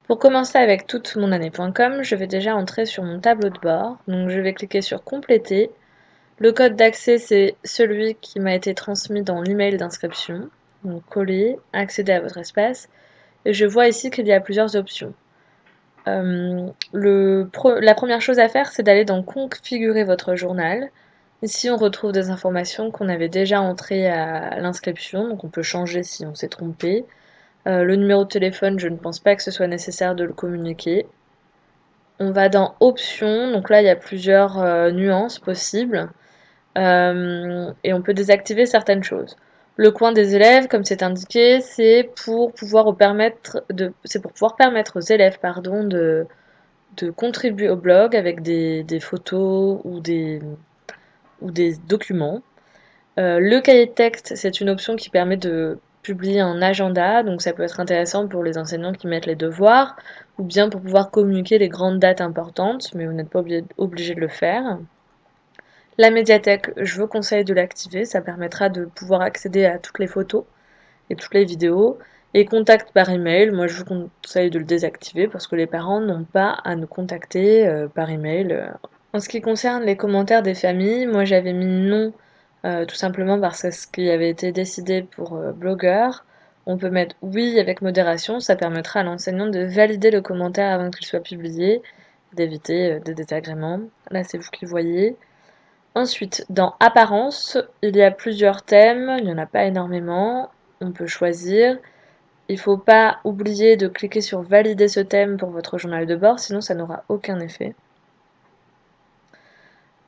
Pour commencer avec toute mon année.com, je vais déjà entrer sur mon tableau de bord. Donc je vais cliquer sur compléter. Le code d'accès, c'est celui qui m'a été transmis dans l'email d'inscription. Donc coller, accéder à votre espace. Et je vois ici qu'il y a plusieurs options. La première chose à faire, c'est d'aller dans configurer votre journal. Ici, on retrouve des informations qu'on avait déjà entrées à l'inscription, donc on peut changer si on s'est trompé. Le numéro de téléphone, je ne pense pas que ce soit nécessaire de le communiquer. On va dans options, donc là il y a plusieurs nuances possibles et on peut désactiver certaines choses. Le coin des élèves, comme c'est indiqué, c'est pour pouvoir permettre aux élèves de contribuer au blog avec des photos ou des documents. Le cahier de texte, c'est une option qui permet de publier un agenda, donc ça peut être intéressant pour les enseignants qui mettent les devoirs, ou bien pour pouvoir communiquer les grandes dates importantes, mais vous n'êtes pas obligé de le faire. La médiathèque, je vous conseille de l'activer, ça permettra de pouvoir accéder à toutes les photos et toutes les vidéos. Et contact par email, moi je vous conseille de le désactiver parce que les parents n'ont pas à nous contacter par email. En ce qui concerne les commentaires des familles, moi j'avais mis non tout simplement parce que ce qui avait été décidé pour blogueur. On peut mettre oui avec modération, ça permettra à l'enseignant de valider le commentaire avant qu'il soit publié, d'éviter des désagréments. Là c'est vous qui voyez. Ensuite, dans apparence, il y a plusieurs thèmes, il n'y en a pas énormément, on peut choisir. Il ne faut pas oublier de cliquer sur valider ce thème pour votre journal de bord, sinon ça n'aura aucun effet.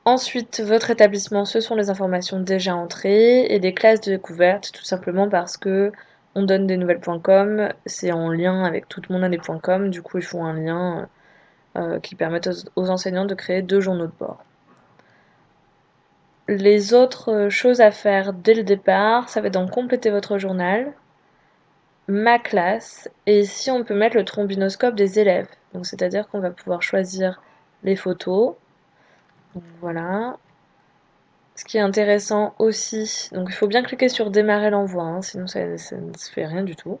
Ensuite, votre établissement, ce sont les informations déjà entrées et des classes de découverte, tout simplement parce que on donne des nouvelles.com, c'est en lien avec toute mon année.com, du coup il faut un lien qui permette aux enseignants de créer 2 journaux de bord. Les autres choses à faire dès le départ, ça va être d'en compléter votre journal, ma classe, et ici on peut mettre le trombinoscope des élèves. Donc c'est-à-dire qu'on va pouvoir choisir les photos. Donc voilà. Ce qui est intéressant aussi, donc il faut bien cliquer sur démarrer l'envoi, hein, sinon ça ne se fait rien du tout.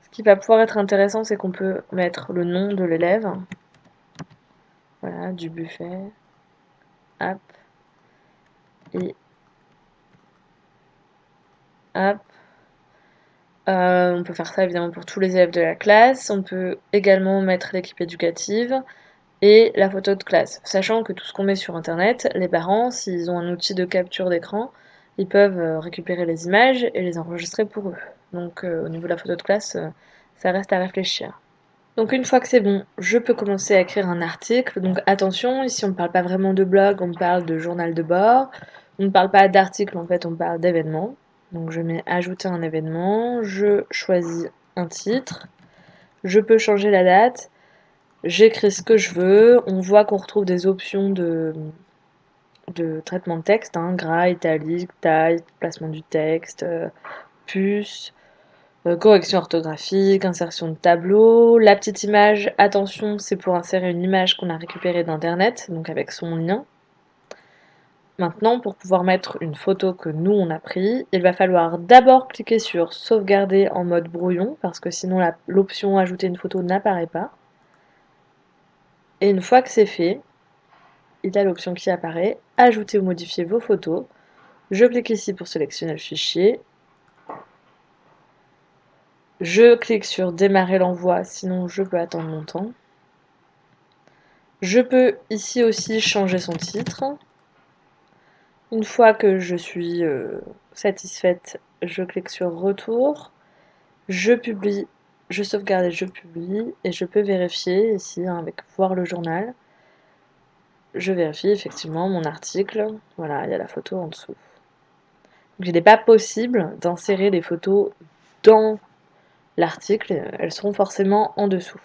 Ce qui va pouvoir être intéressant, c'est qu'on peut mettre le nom de l'élève, voilà, du buffet, hop, et hop. On peut faire ça évidemment pour tous les élèves de la classe. On peut également mettre l'équipe éducative et la photo de classe. Sachant que tout ce qu'on met sur internet, les parents, s'ils ont un outil de capture d'écran, ils peuvent récupérer les images et les enregistrer pour eux. Donc au niveau de la photo de classe, ça reste à réfléchir. Donc une fois que c'est bon, je peux commencer à écrire un article. Donc attention, ici on ne parle pas vraiment de blog, on parle de journal de bord. On ne parle pas d'article, en fait on parle d'événement. Donc je mets ajouter un événement, je choisis un titre, je peux changer la date, j'écris ce que je veux. On voit qu'on retrouve des options de traitement de texte, hein, gras, italique, taille, placement du texte, puce. Correction orthographique, insertion de tableau. La petite image, attention, c'est pour insérer une image qu'on a récupérée d'internet, donc avec son lien. Maintenant, pour pouvoir mettre une photo que nous on a prise, il va falloir d'abord cliquer sur sauvegarder en mode brouillon, parce que sinon l'option ajouter une photo n'apparaît pas. Et une fois que c'est fait, il y a l'option qui apparaît, ajouter ou modifier vos photos. Je clique ici pour sélectionner le fichier. Je clique sur démarrer l'envoi, sinon je peux attendre longtemps. Je peux ici aussi changer son titre. Une fois que je suis satisfaite, je clique sur retour. Je publie, je sauvegarde et je publie. Et je peux vérifier ici hein, avec voir le journal. Je vérifie effectivement mon article. Voilà, il y a la photo en dessous. Donc, il n'est pas possible d'insérer les photos dans l'article. Elles seront forcément en dessous.